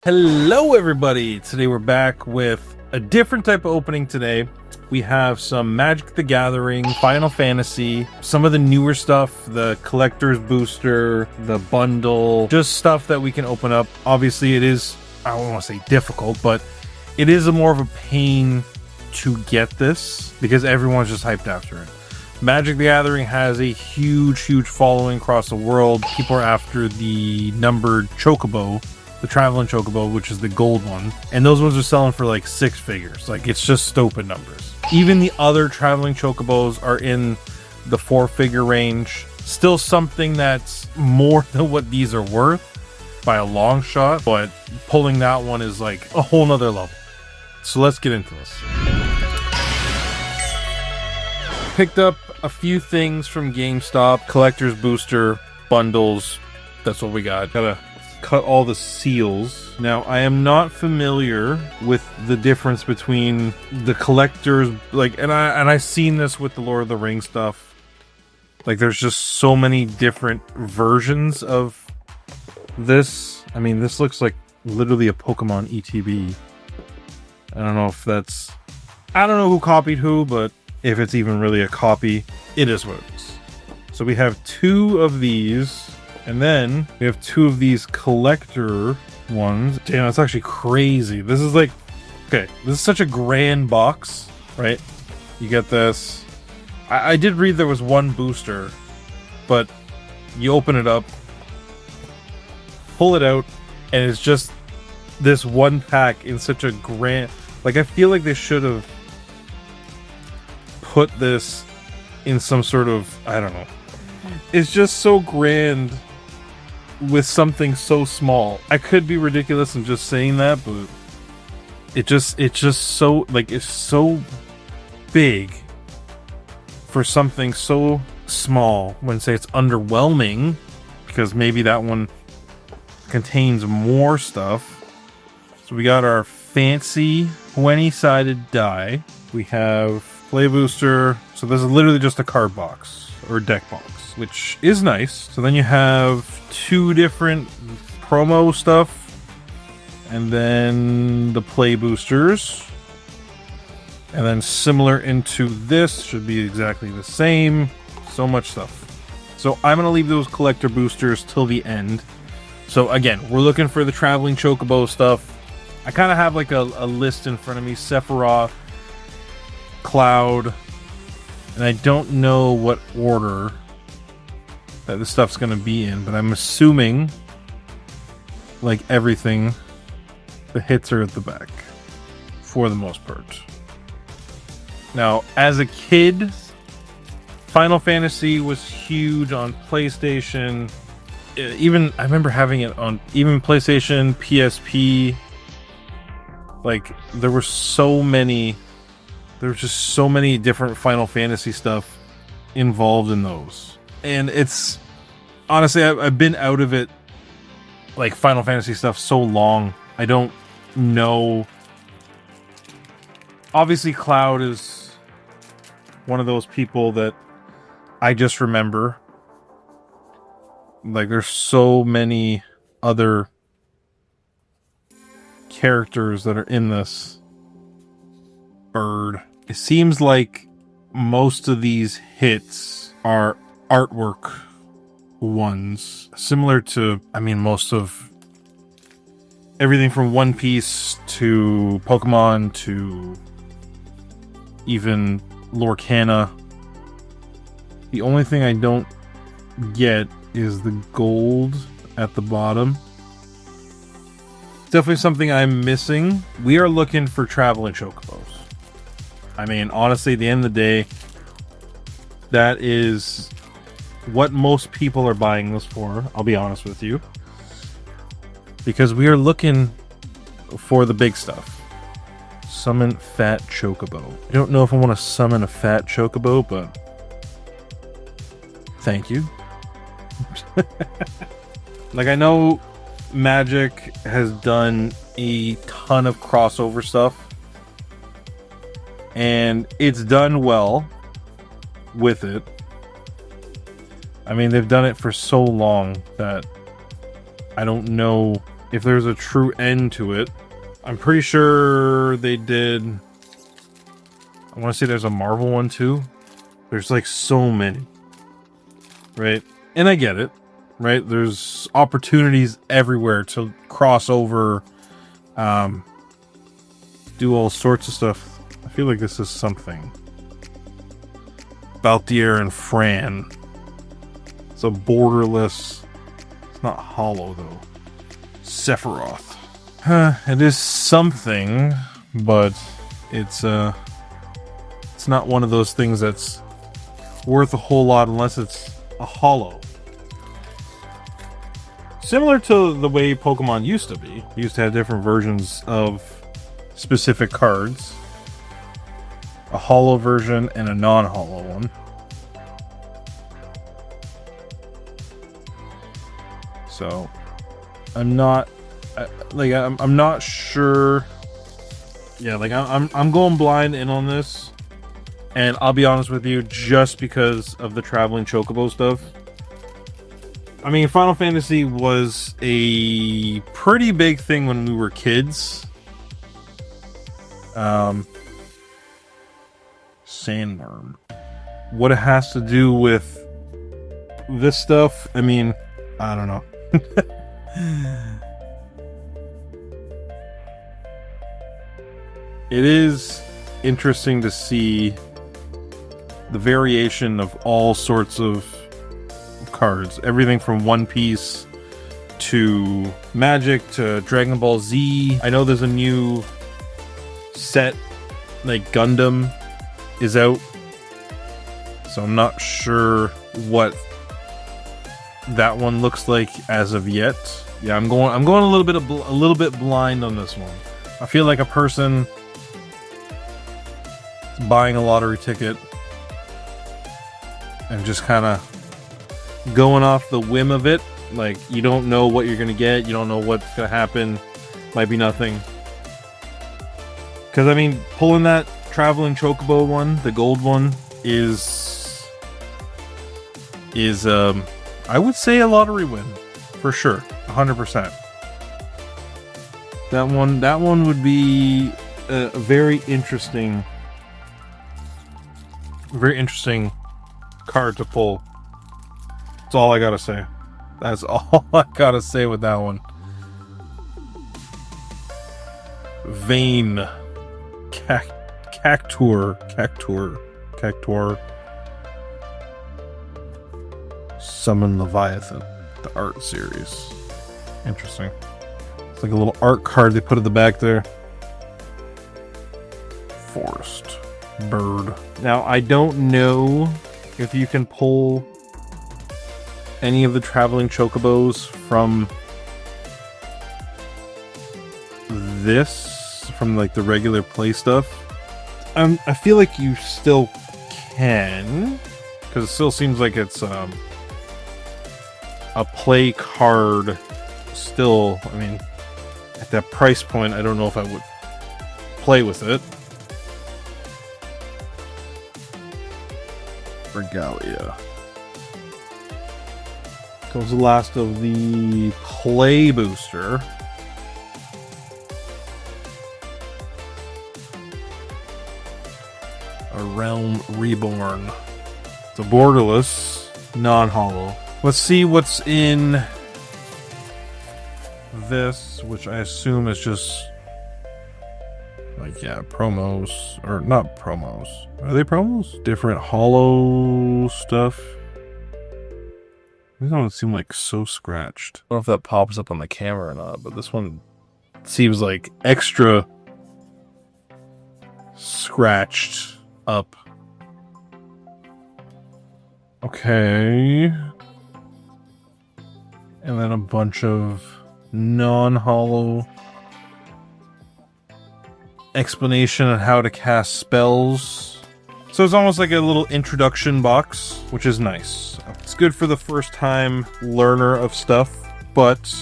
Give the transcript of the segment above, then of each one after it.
Hello everybody! Today we're back with a different type of opening today. We have some Magic the Gathering, Final Fantasy, some of the newer stuff, the collector's booster, the bundle, just stuff that we can open up. Obviously it is, I don't want to say difficult, but it is more of a pain to get this because everyone's just hyped after it. Magic the Gathering has a huge following across the world. People are after the numbered Chocobo, the traveling Chocobo, which is the gold one, and those ones are selling for like 6 figures. Like, it's just stupid numbers. Even the other traveling Chocobos are in the 4-figure range. Still something that's more than what these are worth by a long shot, but pulling that one is like a whole nother level. So let's get into this. Picked up a few things from GameStop, collector's booster, bundles. That's what we got. Gotta cut all the seals. Now, I am not familiar with the difference between the collectors, like, and I've seen this with the Lord of the Rings stuff. Like, there's just so many different versions of this. I mean, this looks like literally a Pokemon ETB. I don't know if that's, I don't know who copied who, but if it's even really a copy, it is what it is. So we have 2 of these. And then we have 2 of these collector ones. Damn, that's actually crazy. This is like, okay, this is such a grand box, right? You get this. I did read there was 1 booster, but you open it up, pull it out, and it's just this one pack in such a grand, like, I feel like they should have put this in some sort of, I don't know. It's just so grand with something so small. I could be ridiculous in just saying that, but it's just so, like, it's so big for something so small. I wouldn't say it's underwhelming, because maybe that one contains more stuff. So we got our fancy 20-sided die. We have play booster. So this is literally just a card box or deck box, which is nice. So then you have 2 different promo stuff, and then the play boosters, and then similar into this should be exactly the same. So much stuff. So I'm gonna leave those collector boosters till the end. So again, we're looking for the traveling Chocobo stuff. I kind of have like a list in front of me: Sephiroth, Cloud, and I don't know what order that this stuff's gonna be in, but I'm assuming, like everything, the hits are at the back for the most part. Now, as a kid, Final Fantasy was huge on PlayStation. Even I remember having it on even PlayStation, PSP. Like, there were so many, there was just so many different Final Fantasy stuff involved in those. And it's, honestly, I've been out of it, like, Final Fantasy stuff so long. I don't know. Obviously, Cloud is one of those people that I just remember. Like, there's so many other characters that are in this. Bird. It seems like most of these hits are artwork ones, similar to, I mean, most of everything from One Piece to Pokemon to even Lorcana. The only thing I don't get is the gold at the bottom. Definitely something I'm missing. We are looking for traveling Chocobos. I mean, honestly, at the end of the day, that is what most people are buying this for, I'll be honest with you. Because we are looking for the big stuff. Summon Fat Chocobo. I don't know if I want to summon a Fat Chocobo, but thank you. Like, I know Magic has done a ton of crossover stuff, and it's done well with it. I mean, they've done it for so long that I don't know if there's a true end to it. I'm pretty sure they did. I want to say there's a Marvel one too. There's like so many, right? And I get it, right? There's opportunities everywhere to cross over, do all sorts of stuff. I feel like this is something. Balthier and Fran. It's a borderless. It's not hollow though. Sephiroth. It is something, but it's not one of those things that's worth a whole lot unless it's a hollow. Similar to the way Pokemon used to be. You used to have different versions of specific cards. A hollow version and a non-hollow one. So, I'm not sure. Yeah, like I'm going blind in on this, and I'll be honest with you, just because of the traveling Chocobo stuff. I mean, Final Fantasy was a pretty big thing when we were kids. Sandworm. What it has to do with this stuff, I mean, I don't know. It is interesting to see the variation of all sorts of cards. Everything from One Piece to Magic to Dragon Ball Z. I know there's a new set, like Gundam is out, so I'm not sure what that one looks like as of yet. Yeah, I'm going a little bit blind on this one. I feel like a person buying a lottery ticket and just kind of going off the whim of it. Like, you don't know what you're gonna get, you don't know what's gonna happen, might be nothing. Because I mean, pulling that traveling Chocobo one, the gold one, is I would say a lottery win for sure, 100%. That one would be a very interesting card to pull. That's all I gotta say. That's all I gotta say with that one. Vayne. Cactuar. Summon Leviathan. The art series. Interesting. It's like a little art card they put at the back there. Forest. Bird. Now, I don't know if you can pull any of the traveling Chocobos from this, from like the regular play stuff. I feel like you still can, because it still seems like it's a play card still. I mean, at that price point, I don't know if I would play with it. Regalia. Comes the last of the play booster. A Realm Reborn. It's a borderless, non-hollow. Let's see what's in this, which I assume is just like, yeah, promos, or not promos. Are they promos? Different hollow stuff. These don't seem like so scratched. I don't know if that pops up on the camera or not, but this one seems like extra scratched up. Okay. And then a bunch of non-hollow explanation on how to cast spells. So it's almost like a little introduction box, which is nice. It's good for the first time learner of stuff, but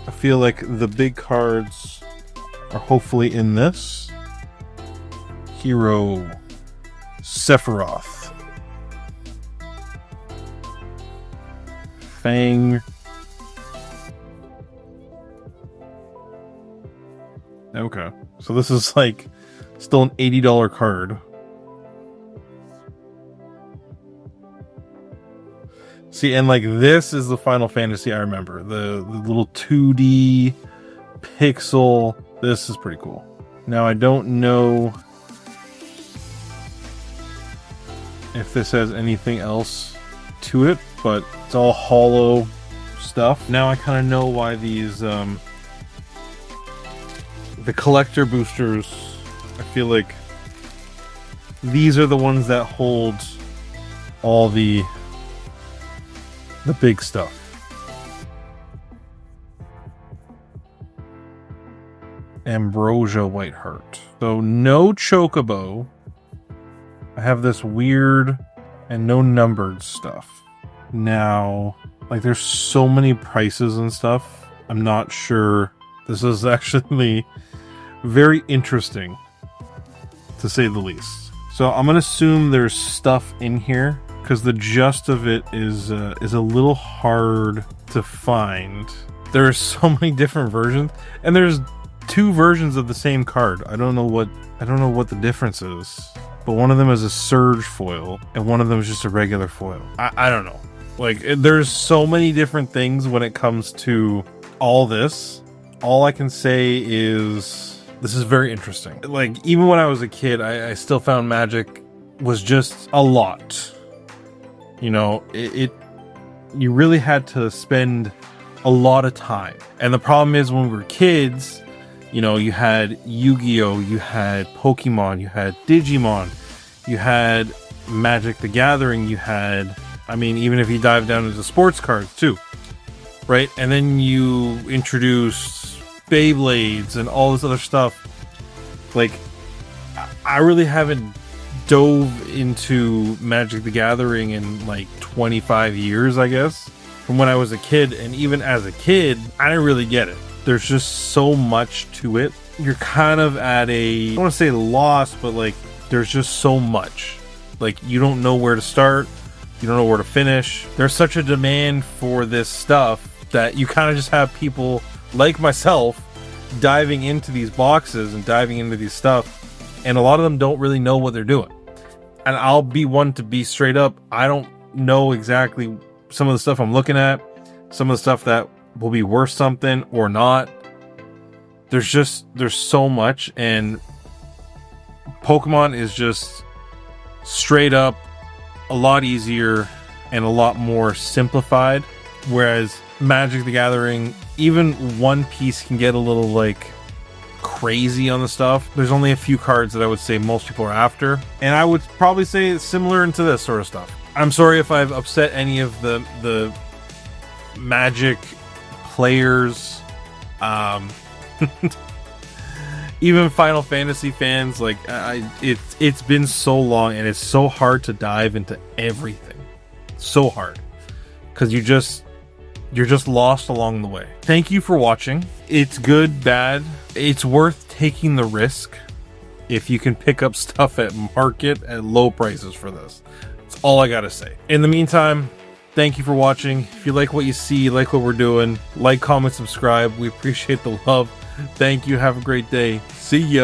I feel like the big cards are hopefully in this. Hero Sephiroth. Fang. Okay. So this is like still an $80 card. See, and like this is the Final Fantasy I remember. The little 2D pixel. This is pretty cool. Now I don't know if this has anything else to it, but it's all hollow stuff. Now I kind of know why these the collector boosters, I feel like these are the ones that hold all the big stuff. Ambrosia Whiteheart. So no Chocobo. I have this weird and no numbered stuff. Now, like there's so many prices and stuff. I'm not sure. This is actually very interesting, to say the least. So I'm gonna assume there's stuff in here because the gist of it is a little hard to find. There are so many different versions, and there's 2 versions of the same card. I don't know what the difference is, but one of them is a surge foil and one of them is just a regular foil. I don't know. Like there's so many different things when it comes to all this. All I can say is this is very interesting. Like even when I was a kid, I still found Magic was just a lot. You know, you really had to spend a lot of time. And the problem is when we were kids, you know, you had Yu-Gi-Oh, you had Pokemon, you had Digimon, you had Magic the Gathering, you had, I mean, even if you dive down into sports cards too, right? And then you introduced Beyblades and all this other stuff. Like, I really haven't dove into Magic the Gathering in like 25 years, I guess, from when I was a kid. And even as a kid, I didn't really get it. There's just so much to it. You're kind of at a, I don't want to say loss, but like there's just so much. Like you don't know where to start. You don't know where to finish. There's such a demand for this stuff that you kind of just have people like myself diving into these boxes and diving into these stuff. And a lot of them don't really know what they're doing. And I'll be one to be straight up. I don't know exactly some of the stuff I'm looking at. Some of the stuff that will be worth something or not. There's so much, and Pokemon is just straight up a lot easier and a lot more simplified, whereas Magic the Gathering, even one piece can get a little like crazy on the stuff. There's only a few cards that I would say most people are after, and I would probably say it's similar into this sort of stuff. I'm sorry if I've upset any of the Magic players, even Final Fantasy fans. Like it's been so long and it's so hard to dive into everything. So hard because you're just lost along the way. Thank you for watching. It's good, bad. It's worth taking the risk if you can pick up stuff at market at low prices for this. That's all I gotta say. In the meantime, thank you for watching. If you like what you see, like what we're doing, like, comment, subscribe. We appreciate the love. Thank you. Have a great day. See ya.